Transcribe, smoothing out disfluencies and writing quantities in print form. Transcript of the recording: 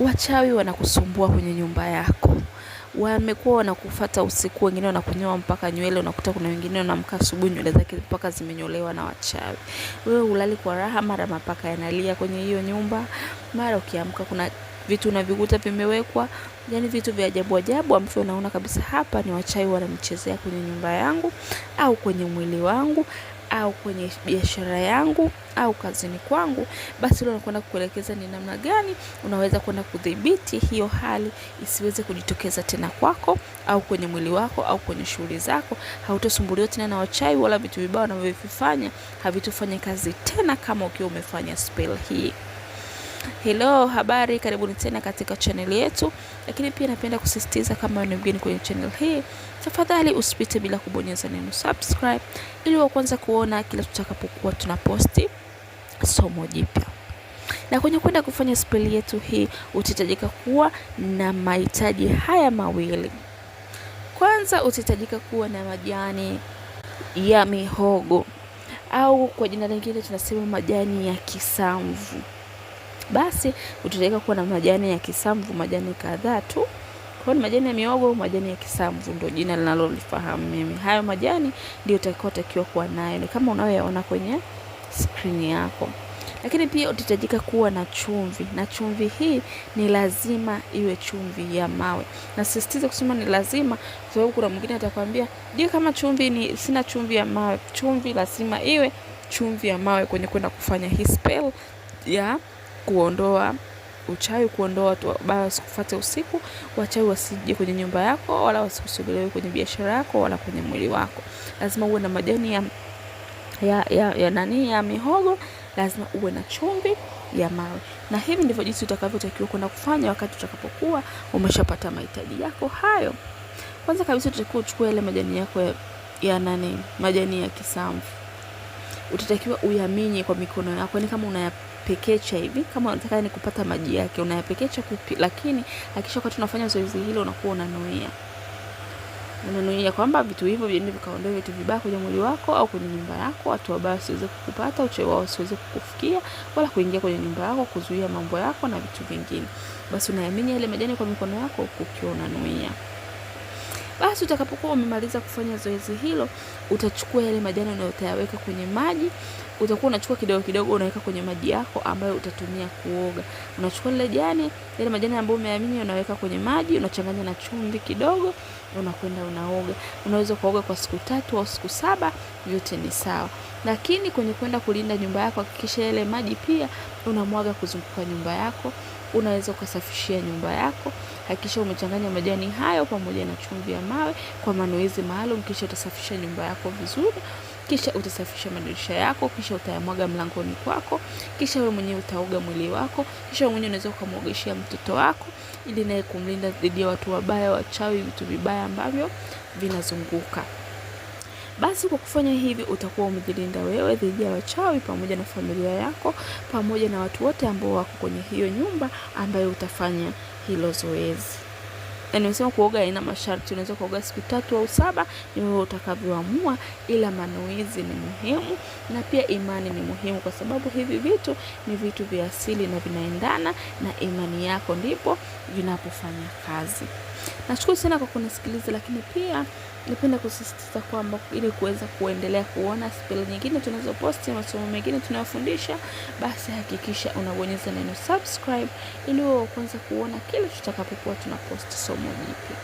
Wachawi wanakusumbua kwenye nyumba yako. Wamekuwa wanakufuata usiku, wengine wanakunyoa mpaka nywele, unakuta kuna wengine wanaamka asubuhi nywele zake mpaka zimenyolewa na wachawi. Wewe ulali kwa raha, mara mapaka yanalia kwenye hiyo nyumba, mara ukiamka kuna vitu unavikuta vimewekwa, yani vitu vya ajabu ajabu ambavyo unaona kabisa hapa ni wachawi wananichezea kwenye nyumba yangu au kwenye mwili wangu au kwenye biashara yangu au kazini kwangu. Basi leo nakwenda kukuelekeza ni namna gani unaweza kwenda kudhibiti hiyo hali isiweze kujitokeza tena kwako au kwenye mwili wako au kwenye shughuli zako. Hautosumbuliwa tena na wachawi, wala vitu vibaya unavyovifanya havitofanya kazi tena kama ukiwa umefanya spell hii. Hello, habari, karibuni tena katika channel yetu. Lakini pia napenda kusisitiza, kama ni mgeni kwenye channel hii, tafadhali usipite bila kubonyeza neno subscribe ili wa kwanza kuona kila tutakapokuwa tunaposti somo jipya. Na kwenye kwenda kufanya spell yetu hii utahitajika kuwa na mahitaji haya mawili. Kwanza utahitajika kuwa na majani ya mihogo au kwa jina lingine tunasema majani ya kisamvu. Basi utahitajika kuwa na majani ya kisamvu, majani kadhaa tu. Kwa ni majani ya mihogo, majani ya kisamvu ndio jina linalolifahamu mimi. Hayo majani ndio utakayotakiwa kuwa nayo, ni kama unayoyaona kwenye screen yako. Lakini pia utahitajika kuwa na chumvi, na chumvi hii ni lazima iwe chumvi ya mawe. Na sisitiza kusema ni lazima, kwa sababu kuna mwingine atakwambia, "Je, kama chumvi ni sina chumvi ya mawe?" Chumvi lazima iwe chumvi ya mawe kwenye kwenda kufanya hii spell ya kuondoa uchawi, kuondoa watu wabaya wasikufuate usiku, wachawi wasije kwenye nyumba yako, wala wasikusogelee kwenye biashara yako, wala kwenye mwili wako. Lazima uwe na majani ya mihogo, lazima uwe na chumvi ya mawe. Na hivi ndivyo jinsi utakavyotakiwa kwenda kufanya wakati utakapokuwa umeshapata mahitaji yako hayo. Kwanza kabisa utakiwa uchukue ile majani yako majani ya kisamvu. Utatakiwa uyaminye kwa mikono yako, yani kama unayapekecha hivi, kama unataka ni kupata maji yake unayapekecha lakini hakikisha wakati unafanya zoezi hilo unakuwa unanuia kwamba vitu hivyo viende vikaondoe vitu vibaya kwenye mwili wako au kwenye nyumba yako, watu wabaya wasiweze kukupata, uchawi wao wasiweze kukufikia wala kuingia kwenye nyumba yako kuzuia mambo yako na vitu vingine. Basi unayaminya ile majani kwa mikono yako ukiwa unanuia. Basi utakapokuwa umemaliza kufanya zoezi hilo, utachukua yale majani unayotayaweka kwenye maji. Utakuwa unachukua kidogo kidogo unaweka kwenye maji yako ambayo utatumia kuoga. Unachukua yale majani ambayo umeyamini unaweka kwenye maji, unachanganya na chumvi kidogo, unakwenda unaoga. Unaweza kuoga kwa siku 3 au siku 7, yote ni sawa. Lakini kwenye kwenda kulinda nyumba yako, hakikisha yale maji pia unamwaga kuzunguka nyumba yako. Unaweza kusafishia nyumba yako. Hakikisha umechanganya majani hayo pamoja na chumvi ya mawe kwa manuizi maalum, kisha utasafisha nyumba yako vizuri, kisha utasafisha madirisha yako, kisha utayamwaga mlangoni kwako, kisha wewe mwenyewe utaoga mwili wako, kisha wewe mwenyewe unaweza kumwogeshia mtoto wako ili naye kumlinda dhidi ya watu wabaya, wachawi, vitu vibaya ambavyo vinazunguka. Basi kwa kufanya hivi utakuwa umejilinda wewe dhidi ya wachawi pamoja na familia yako pamoja na watu wote ambao wako kwenye hiyo nyumba ambayo utafanya hilo zoezi. Na nimesema kuoga haina masharti, unaweza kuoga siku 3 au 7, ni wewe utakavyoamua, ila manuizi ni muhimu na pia imani ni muhimu, kwa sababu hivi vitu ni vitu vya asili na vinaendana na imani yako, ndipo vinapofanya kazi. Nashukuru sana kwa kunisikiliza, lakini pia napenda kusisitiza kwamba ili kuweza kuendelea kuona spell nyingine tunazoposti, masomo mengine tunayofundisha, basi hakikisha unabonyeza neno subscribe ili uwe kwanza kuona kila tutakapokuwa tunaposti somo jipya.